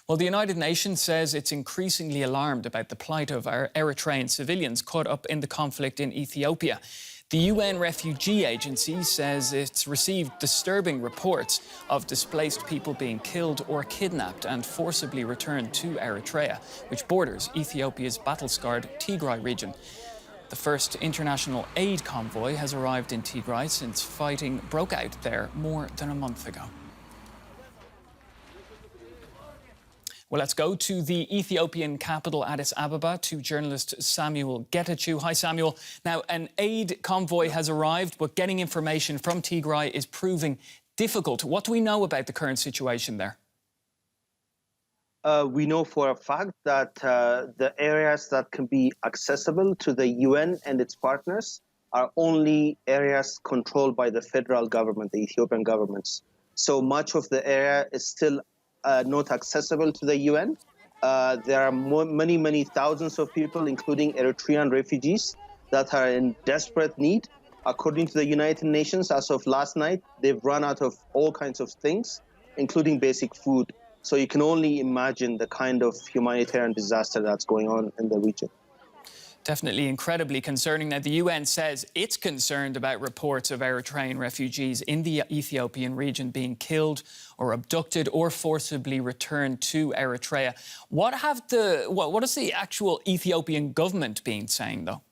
Well, the United Nations says it's increasingly alarmed about the plight of our Eritrean civilians caught up in the conflict in Ethiopia. The UN Refugee Agency says it's received disturbing reports of displaced people being killed or kidnapped and forcibly returned to Eritrea, which borders Ethiopia's battle-scarred Tigray region. The first international aid convoy has arrived in Tigray since fighting broke out there more than a month ago. Well, let's go to the Ethiopian capital, Addis Ababa, to journalist Samuel Getachew. Hi, Samuel. Now, an aid convoy has arrived, but getting information from Tigray is proving difficult. What do we know about the current situation there? We know for a fact that the areas that can be accessible to the UN and its partners are only areas controlled by the federal government, the Ethiopian governments. So much of the area is still not accessible to the UN. There are many thousands of people, including Eritrean refugees, that are in desperate need. According to the United Nations, as of last night, they've run out of all kinds of things, including basic food. So you can only imagine the kind of humanitarian disaster that's going on in the region. Definitely incredibly concerning. Now, the UN says it's concerned about reports of Eritrean refugees in the Ethiopian region being killed or abducted or forcibly returned to Eritrea. What has the actual Ethiopian government been saying, though?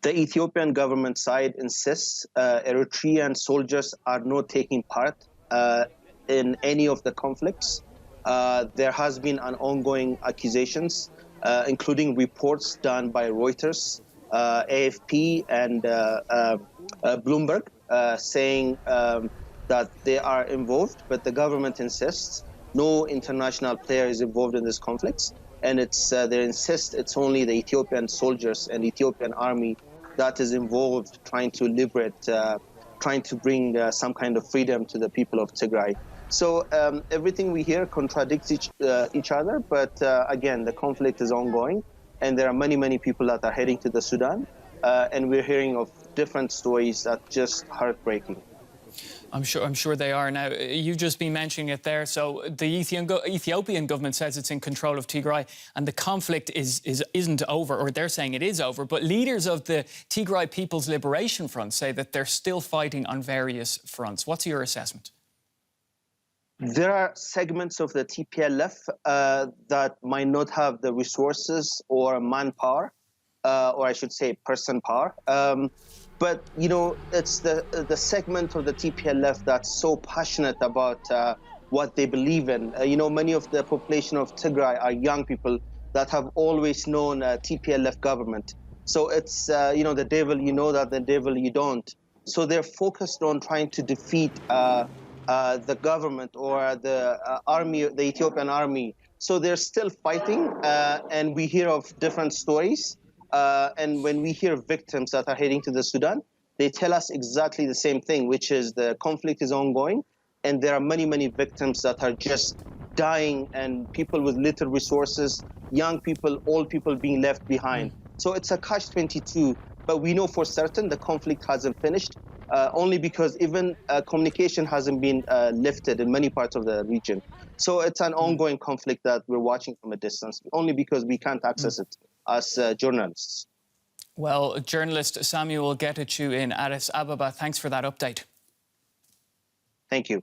The Ethiopian government side insists Eritrean soldiers are not taking part in any of the conflicts. There has been an ongoing accusations, including reports done by Reuters, AFP, and Bloomberg, saying that they are involved, but the government insists no international player is involved in this conflict, and they insist it's only the Ethiopian soldiers and Ethiopian army that is involved trying to liberate, trying to bring some kind of freedom to the people of Tigray. So everything we hear contradicts each other, but again, the conflict is ongoing, and there are many people that are heading to the Sudan, and we're hearing of different stories that are just heartbreaking. I'm sure they are. Now, you've just been mentioning it there. So the Ethiopian government says it's in control of Tigray, and the conflict isn't over, or they're saying it is over. But leaders of the Tigray People's Liberation Front say that they're still fighting on various fronts. What's your assessment? There are segments of the TPLF that might not have the resources or manpower, or I should say person power. But, you know, it's the segment of the TPLF that's so passionate about what they believe in. You know, many of the population of Tigray are young people that have always known TPLF government. So it's, you know, the devil you know that, the devil you don't. So they're focused on trying to defeat the government or the army, the Ethiopian army. So they're still fighting, and we hear of different stories. And when we hear victims that are heading to the Sudan, they tell us exactly the same thing, which is the conflict is ongoing, and there are many victims that are just dying, and people with little resources, young people, old people being left behind. So it's a catch-22, but we know for certain the conflict hasn't finished. Only because even communication hasn't been lifted in many parts of the region. So it's an ongoing conflict that we're watching from a distance, only because we can't access it as journalists. Well, journalist Samuel Getachew in Addis Ababa, thanks for that update. Thank you.